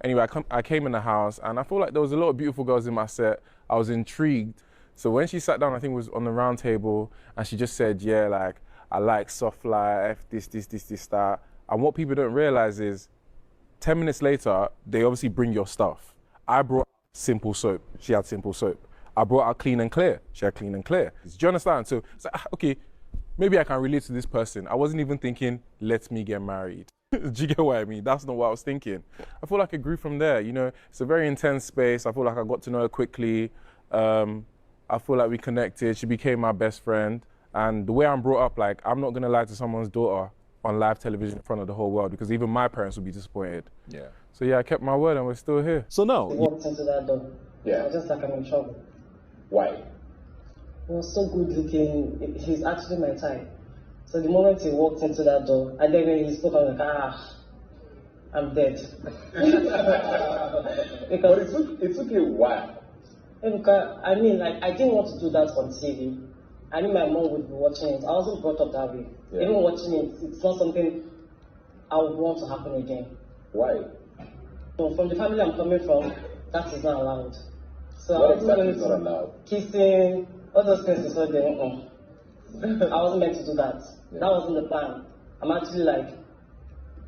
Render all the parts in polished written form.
Anyway, I came in the house and I feel like there was a lot of beautiful girls in my set. I was intrigued. So when she sat down, I think it was on the round table, and she just said, yeah, like, I like soft life, this, that. And what people don't realize is 10 minutes later, they obviously bring your stuff. I brought simple soap. She had simple soap. I brought out clean and clear. She had clean and clear. Do you understand? So it's like, okay, maybe I can relate to this person. I wasn't even thinking, let me get married. Do you get what I mean? That's not what I was thinking. I feel like it grew from there. You know, it's a very intense space. I feel like I got to know her quickly. I feel like we connected. She became my best friend. And the way I'm brought up, like, I'm not going to lie to someone's daughter on live television in front of the whole world, because even my parents would be disappointed. Yeah. So yeah, I kept my word and we're still here. So now, He walked into that door. Yeah. I was just like, I'm in trouble. why? He was so good looking. He's actually my type. So the moment he walked into that door, and then when he spoke, I was like, I'm dead. But it took you a while. Because, I mean, like, I didn't want to do that on TV. I knew my mom would be watching it. I wasn't brought up that way. Yeah. Even watching it, it's not something I would want to happen again. Why? So from the family I'm coming from, that is not allowed. So What I wasn't exactly going is not allowed? kissing, all those things is what they want. I wasn't meant to do that. Yeah. That wasn't the plan. I'm actually like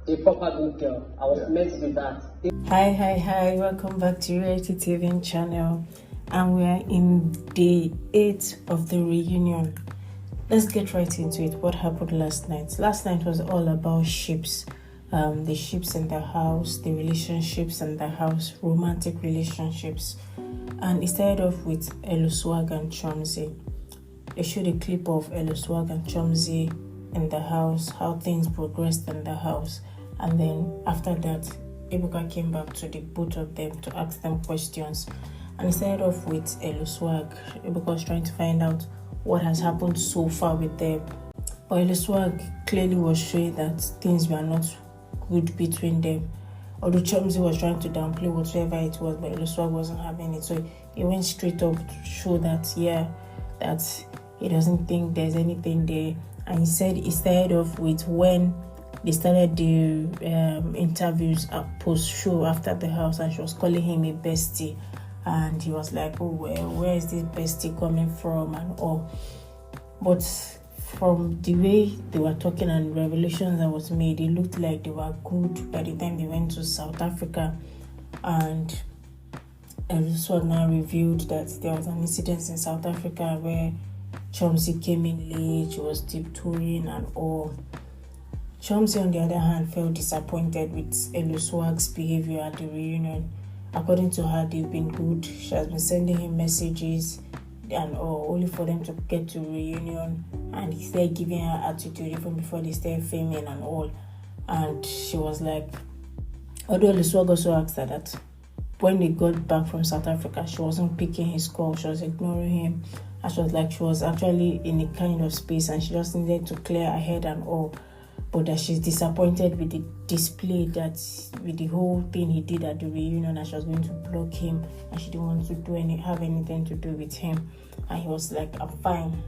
a proper good girl. I was meant to be that. Hi, welcome back to Reality TV channel, and we are in day 8 of the reunion. Let's get right into it. What happened last night? Last night was all about ships, the ships in the house, the relationships in the house, romantic relationships. And it started off with Eloswag and Chomzy. They showed a clip of Eloswag and Chomzy in the house, how things progressed in the house. And then after that, Ebuka came back to the both of them to ask them questions. And it started off with Eloswag. Ebuka was trying to find out what has happened so far with them. But Eloswag clearly was showing that things were not good between them. Although Chomzy was trying to downplay whatever it was, but Eloswag wasn't having it. So he went straight up to show that, that he doesn't think there's anything there. And he said it started off with when they started the interviews post-show after the house, and she was calling him a bestie. And he was like, oh, well, where is this bestie coming from and all. But from the way they were talking and revelations that was made, it looked like they were good by the time they went to South Africa. And also now revealed that there was an incident in South Africa where Chomzy came in late, she was tiptoeing and all. Chomzy, on the other hand, felt disappointed with Eloswag's behavior at the reunion. According to her, they've been good. She has been sending him messages and all, only for them to get to reunion. And he started giving her attitude even before they started filming and all. And she was like, although Eloswag also asked her that when they got back from South Africa, she wasn't picking his call, she was ignoring him. And she was like, she was actually in a kind of space and she just needed to clear her head and all. But that she's disappointed with the display, that with the whole thing he did at the reunion, and she was going to block him and she didn't want to have anything to do with him. And he was like, I'm fine.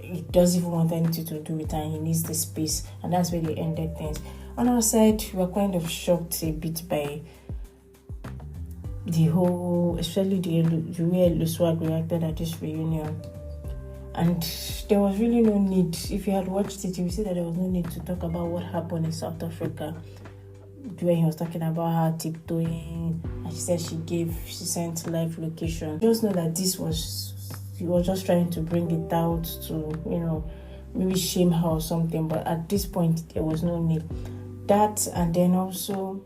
He doesn't even want anything to do with her and he needs the space. And that's where they ended things. On our side, we were kind of shocked a bit by the whole, especially the way Eloswag reacted at this reunion. And there was really no need. If you had watched it, you would see that there was no need to talk about what happened in South Africa. When he was talking about her tiptoeing, and she said she sent live location. Just know that he was just trying to bring it out to, maybe shame her or something. But at this point, there was no need. That, and then also,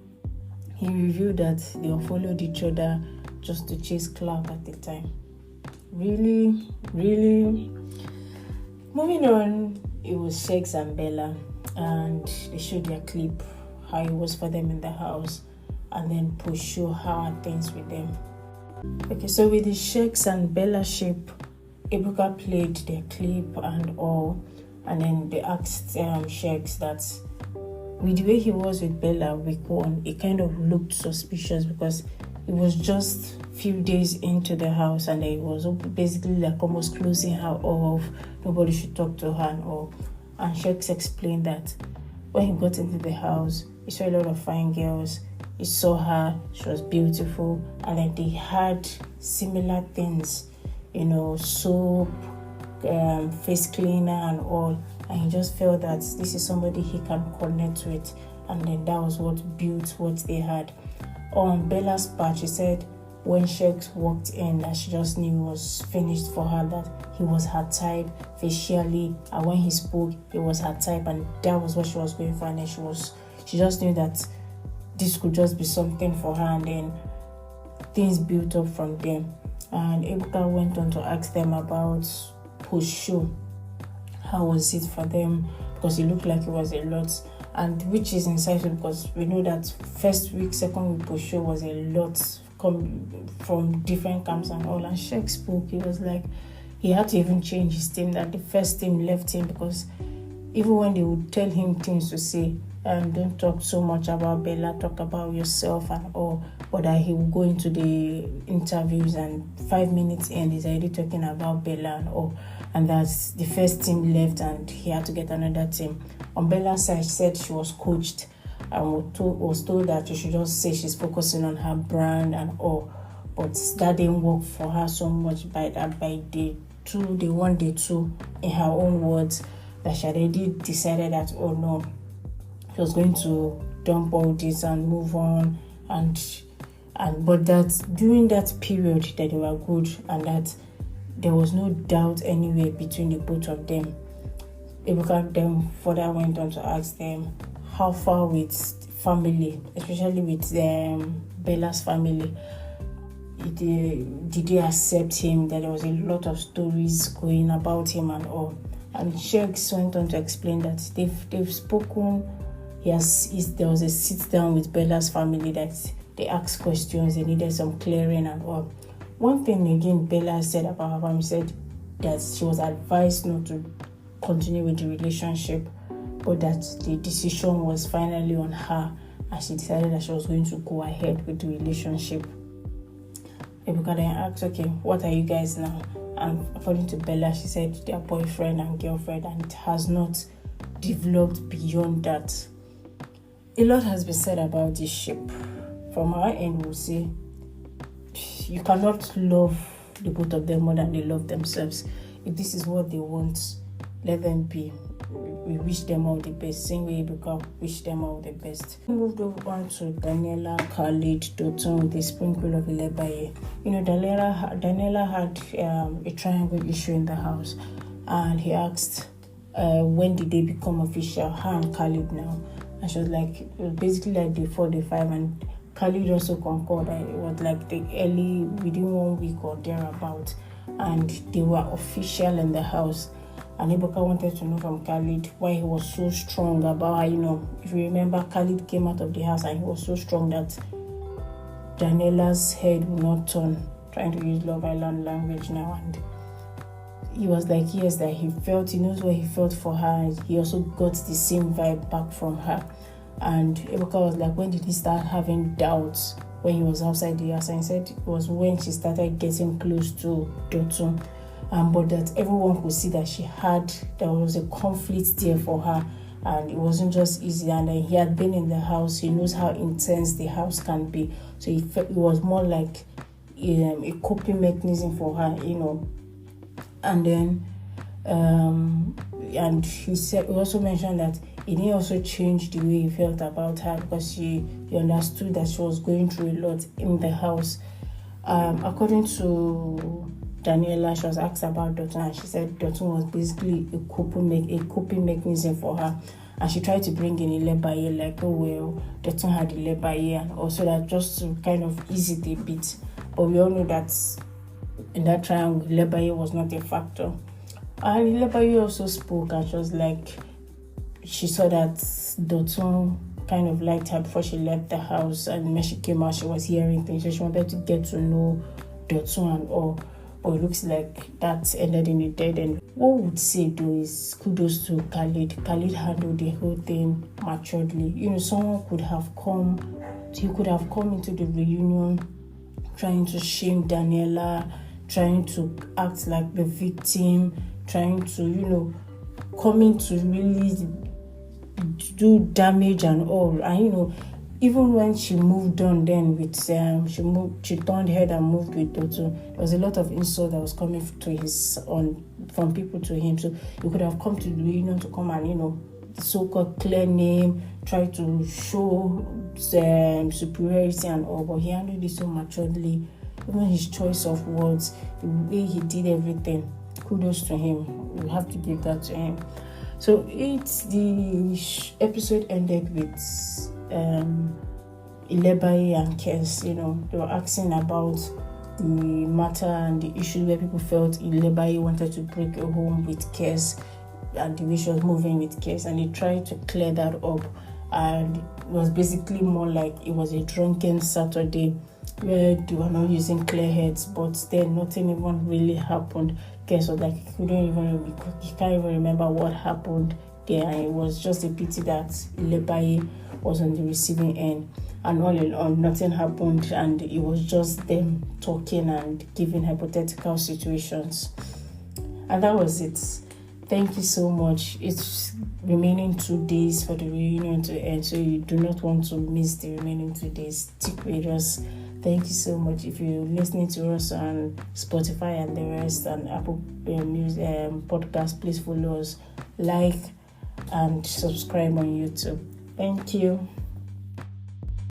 he revealed that they unfollowed each other just to chase clout at the time. Really. Moving on, it was Sheggz and Bella, and they showed their clip, how it was for them in the house, and then post-show how are things with them. Okay, so with the Sheggz and Bella ship, Ebuka played their clip and all, and then they asked Sheggz that with the way he was with Bella week 1, it kind of looked suspicious because it was just few days into the house and it was basically like almost closing her off. Nobody should talk to her and all. And Sheggz explained that when he got into the house, he saw a lot of fine girls. he saw her, she was beautiful, and then they had similar things, soap, face cleaner and all, and he just felt that this is somebody he can connect with, and then that was what built what they had. On Bella's part, she said when Sheggz walked in, that she just knew it was finished for her, that he was her type facially, and when he spoke, it was her type, and that was what she was going for, and then she just knew that this could just be something for her, and then things built up from there. And Ebuka went on to ask them about post-show. How was it for them? Because it looked like it was a lot, and which is insightful because we know that first week, second week post-show was a lot from different camps and all. And Sheggz spoke. He was like, he had to even change his team, that the first team left him because even when they would tell him things to say, don't talk so much about Bella, talk about yourself and all, but that he would go into the interviews and 5 minutes in, he's already talking about Bella and all, and that's the first team left and he had to get another team. On Bella's side, she said she was coached and was told that she should just say she's focusing on her brand and all, but that didn't work for her so much by day 2, day 1, day 2, in her own words, that she had already decided that, oh no, she was going to dump all this and move on, but that during that period that they were good and that there was no doubt anywhere between the both of them. Ebuka then further went on to ask them how far with family, especially with Bella's family, did they accept him, that there was a lot of stories going about him and all. And Sheggz went on to explain that they've spoken. There was a sit down with Bella's family that they asked questions, they needed some clearing and all. One thing again Bella said about her family, said that she was advised not to continue with the relationship, but that the decision was finally on her, and she decided that she was going to go ahead with the relationship. Ebuka then asked, okay, what are you guys now? And according to Bella, she said they're boyfriend and girlfriend, and it has not developed beyond that. A lot has been said about this ship. From our end, we'll say you cannot love the both of them more than they love themselves. If this is what they want, let them be. We wish them all the best. Same way Ebuka wish them all the best. We moved on to Daniella, Khalid, Dotun with a sprinkle of Ilebaye. Daniella had a triangle issue in the house, and he asked when did they become official, her and Khalid now. And she was like, it was basically like day 4, day 5, and Khalid also concurred that it was like the early, within 1 week or thereabout, and they were official in the house. And Ebuka wanted to know from Khalid why he was so strong about her. If you remember, Khalid came out of the house and he was so strong that Daniella's head would not turn, trying to use Love Island language now. And he was like, yes, that he knows what he felt for her, and he also got the same vibe back from her. And Ebuka was like, when did he start having doubts when he was outside the house? And he said it was when she started getting close to Dotun. But that everyone could see that there was a conflict there for her, and it wasn't just easy. And he had been in the house, he knows how intense the house can be. So it was more like a coping mechanism for her, And then, and he also mentioned that it didn't also change the way he felt about her, because he understood that she was going through a lot in the house. According to Daniella, she was asked about Dotun, and she said Dotun was basically a coping mechanism for her, and she tried to bring in Ilebaye, like, oh well, Dotun had Ilebaye, and also that just to kind of ease it a bit. But we all know that in that triangle, Ilebaye was not a factor. And Ilebaye also spoke, and she was like, she saw that Dotun kind of liked her before she left the house, and when she came out, she was hearing things, so she wanted to get to know Dotun and all. But it looks like that ended in a dead end. What we would say though is kudos to Khalid. Khalid handled the whole thing maturely. Someone could have come into the reunion trying to shame Daniella, trying to act like the victim, trying to, coming to really do damage and all. And even when she moved on then with she turned head and moved with Dotun, there was a lot of insult that was coming from people to him. So he could have come to the reunion to come and, so-called clear name, try to show superiority and all, but he handled it so maturely. Even his choice of words, the way he did everything, kudos to him. We have to give that to him. So the episode ended with Ilebaye and Kes. They were asking about the matter and the issue where people felt Ilebaye wanted to break a home with Kes and the way she was moving with Kes, and they tried to clear that up. And it was basically more like it was a drunken Saturday where they were not using clear heads, but then nothing even really happened. Kes was like, he can't even remember what happened there, and it was just a pity that Ilebaye was on the receiving end. And all in all, nothing happened, and it was just them talking and giving hypothetical situations. And that was it. Thank you so much. It's remaining 2 days for the reunion to end, so you do not want to miss the remaining 2 days. Stick with us. Thank you so much. If you're listening to us on Spotify and the rest, and Apple Music podcast, please follow us, like, and subscribe on YouTube. Thank you.